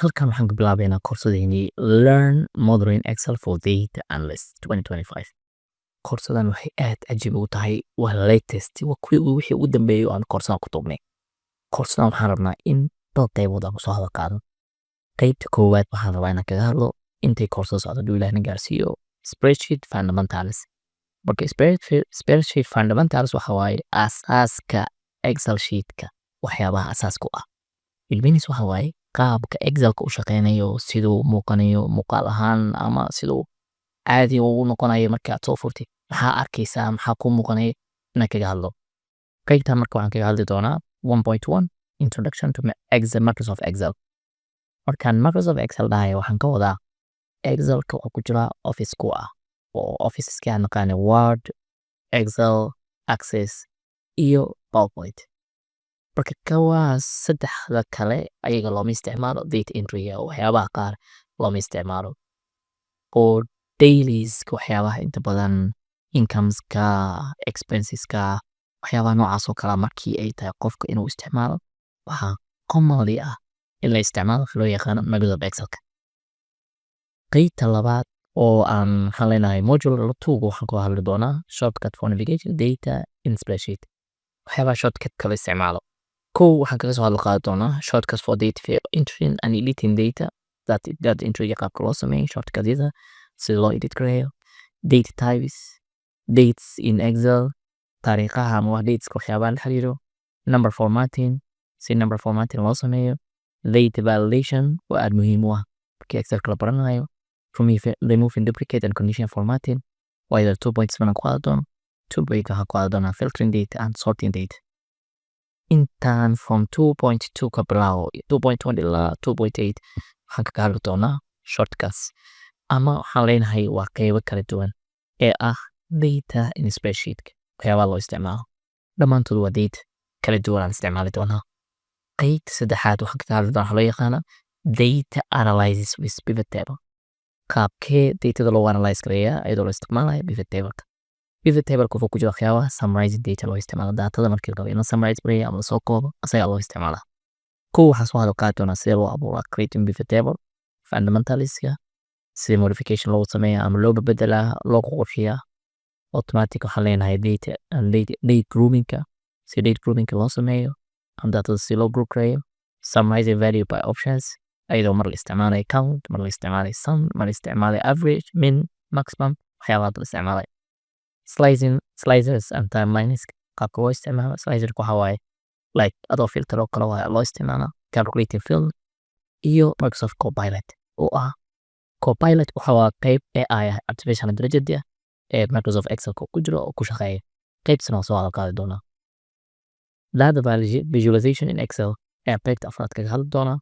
halkan waxaan ku bilaabaynaa koorsadeennii Learn Modern Excel for Data Analyst 2025. Koorsadan waxay aad cajiib ugu tahay waa latest waa kuwii wixii ugu dambeeyay oo aan koorsadan ku tuurnay. Koorsadan waxaan rabnaa in dhowr qaybood aan kusoo hadal qaadno. Qaybta koowaad waxaan rabaa inaan kaga hadlo intay koorsada socdo haduu Ilaahay na gaarsiiyo Spreadsheet Fundamentals. Marka Spreadsheet Fundamentals waxa waaye aasaaska Excel sheetka waxyaabaha asaaska u ah. Ilmihiis waxa waaye qaabka Excelka u shaqeynayo siduu muuqanayo muuqaal ahaan ama siduu caadi ugu noqonayo marka aad soo furtid maxaa arkaysaa maxaa ku muuqanaya inaan kaga hadlo. Qaybtan marka waxaan kaga hadli doonaa 1.1 Introduction to Microsoft Excel. Markaan Microsoft Excel dhahayo waxaan ka wadaa Excelka waxaa ku jira office ku ah oo officeska aan naqaano Word, Excel, Access iyo PowerPoint. marka kawaas saddexda kale ayaga looma isticmaalo data entry waxyaabaha qaar looma isticmaalo oo dailies waxyaabaha inta badan incomeska expenseska waxyaabaha noocaas oo kala markii ay tahay qofka inuu isticmaalo waxaa commonly ah in la isticmaalo loo yaqaano Microsoft Excelka. Qaybta labaad oo aan haleynahay module 2 waxaan ku hadli doonaa shortcut for navigation data in spreadsheet waxyaabaha shortcut kala isticmaalo. waxaan kaga soo hadal qaadi doonaa shortcuts for data entering and editing data that entry qaabka loo sameeyo shortcutyada sida loo edit gareeyo data types dates in Excel taariikhaha ama wax dates waxyaabaha la xiriiro number formatting si number formatting loo sameeyo data validation waa aad muhiim u ah markii Excel la baranayo removing duplicate and conditional formatting waa iyada 2 points baan ku qaadi doono 2 points waxaan ku qaadi doonaa filtering data and sorting data. Intaan from 2.2 ka bilaabo 2.1 ilaa 2.8 waxaan kaga hadli doonaa shortcuts ama waxaan leenahay waa qaybo kala duwan ee ah data in spreadsheet waxyaabaha loo isticmaalo dhammaantood waa data kala duwan aan isticmaali doonaa. qaybta saddexaad waxaan kaga hadli doonaa loo yaqaano data analysis with pivot table qaabkee datada loo analyze gareeyaa iyadoo loo isticmaalayo pivot tableka. Pivot table wuxuu ku jira waxyaabaha summarizing data loo isticmaalo datada markii la rabo in la summarize gareeyo ama la soo koobo asaga loo isticmaalaa. waxaan soo hadal qaadi doonaa sida loo abuuro creating pivot table fundamentaliska sida modification loo sameeyaa ama loo bedelaa loo qurxiyaa automatic waxaan leenahay data groupingka si date groupingka loo sameeyo ama datada si loo group gareeyo summarizing value by options ayadoo mar la isticmaalayo count mar la isticmaalayo sum mar la isticmaalayo average min maximum waxyaabaha la isticmaalayo. Slicers and timelines qaabka loo isticmaalo slicerka waxaa waaye like adoo filter oo kale waa loo isticmaalaa calculating field iyo Microsoft Copilot oo ah Copilot waxa waa qayb AI artificial intelligence ee Microsoft Excel ku jiro oo ku shaqeeya qaybtan oo soo hadal qaadi doonaa. Data visualization in Excel ee qaybta afraad kaga hadli doonaa.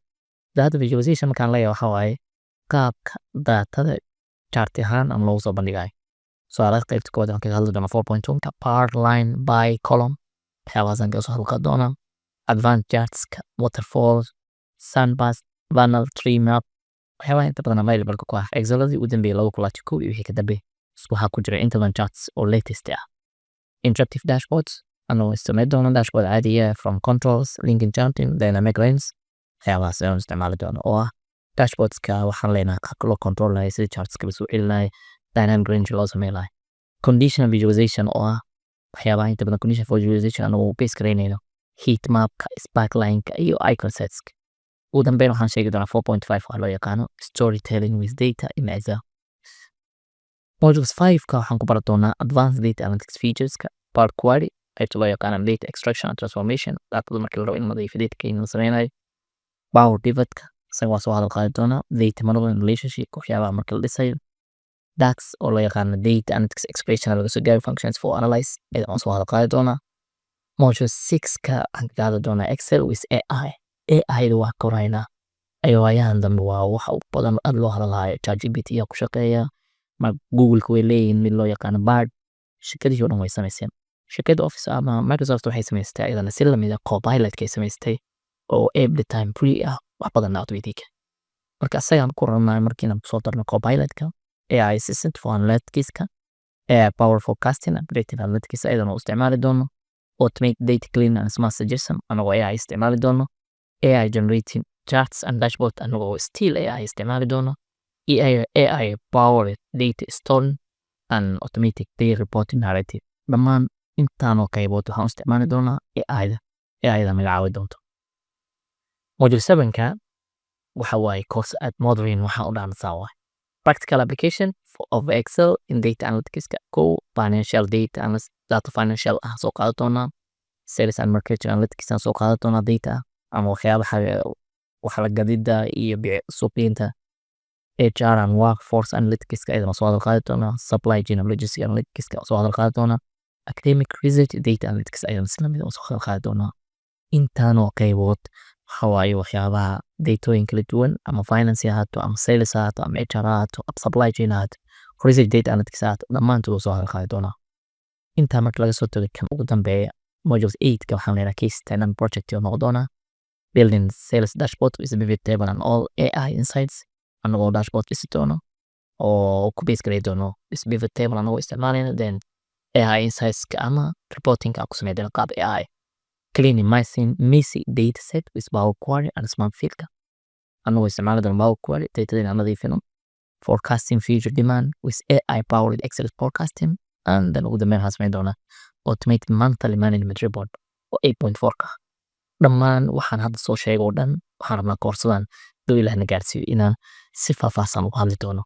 Data visualization markaan leeyahay waxaa waaye qaabka datada chart ahaan ama loogu soo bandhigayo. Su'aalaha qaybta koowaad waxaan kaga hadli doonaa 4.1 ka part line by column waxyaabahaasaan kaga soo hadal qaadi doonaa. Advanced chartska waterfalls sunburst panel tree map waxyaabaha inta badan available ku ah Exceladii u dambeeyay 2021 iyo wixii ka dambeeyay waxaa ku jira interval charts oo latest ah. Interactive dashboards anoo isticmaali doona dashboard caadi ah from controls linking charting dynamic range waxyaabahaas ayaan isticmaali doona oo ah dashboardska waxaan leenahay qaabka loo control lahayo sida chartska la soo celinayo dynamic range loo sameeyo lahayo. Conditional visualization oo ah waxyaabaha inta badan conditional visualization anoo base gareynayno heat mapka sparklineka iyo icon setska. ugu dambeyn waxaan sheegi doonaa 4.5 waxaa loo yaqaano storytelling with data in Excel. Modules 5 ka waxaan ku baran doonaa advanced data analytics featureska part query qaybta loo yaqaano data extraction and transformation datada markii la rabo in la nadiifiyo data in la sameynayo. Power pivot-ka isaga waa soo hadal qaadi doonaa data management relationship waxyaabaha markii la dhisayo. DAX oo loo yaqaano data analytics expression laga soo gaabiyo functions for analyze iyada aan soo hadal qaadi doonaa. Module 6 ka aan kaga hadli doonaa Excel with AI. AI waa koraynaa ayaan dambe waa waxa u badan aad loo hadalaayo ChatGPT ku shaqeeya ma Google way leeyihiin mid loo yaqaano Bard shirkadii oo dhan way sameeyeen. Shirkadda Office ama Microsoft waxay sameystay ayadana si lamid ah Copilot kay sameystay oo every time free ah wax badan automatic. marka asagaan ku rabnaa markiina soo darno Copilot-ka AI assistant for analytics-ka power forecasting and predictive analytics ayadana u isticmaali doono automate data cleaning and smart suggestion anagoo AI isticmaali doono AI generating charts and dashboard anagoo still AI isticmaali doono AI powered data storing and automatic data reporting narrative dhammaan intaanoo qaybood waxaan u isticmaali doonaa AI-da magacaabay doonto module 7ka waxa waaye course at modeling waxaan u dhaansaa waay practical application of Excel in data analytics financial data analysis data financial soo qaadan doonaa sales and marketing analytics soo qaadan doonaa data ama waxyaabaha wax la gadida iyo suuqyinta HR and workforce analytics ayadana soo qaadan doonaa supply chain and logistics analytics soo qaadan doonaa academic research data analytics ayadana isla mid soo qaadan doonaa intaanoo qaybood waxa waaye waxyaabaha datooyin kala duwan ama finance ahaato ama sales ahaato ama HR ahaato ama supply chain ahaato research data analytics ahaato dhammaantood soo qaadan doonaa intaa marka laga soo tago kan ugu dambeeya modules 8ka waxaan leeyahay case study and project oo noqon doona building sales dashboard with pivot table and all AI insights anagoo dashboard dhisi doono oo ku base gareey doono pivot table anagoo isticmaalayna then AI insights ama reporting ka ku sameeyay qaab AI cleaning messy data set with Power Query and Smart Filter anagoo isticmaali doono Power Query data nadiifino forecasting future demand with AI powered Excel forecasting and then ugu dambeyn waxaan sameyn doonaa automated monthly management report oo 8.4ka dhammaan waxaan hadda soo sheegay oo dhan waxaan rabnaa koorsadan doo ilaahna gaarsiiyo inaan si faahfaahsan u hadli doono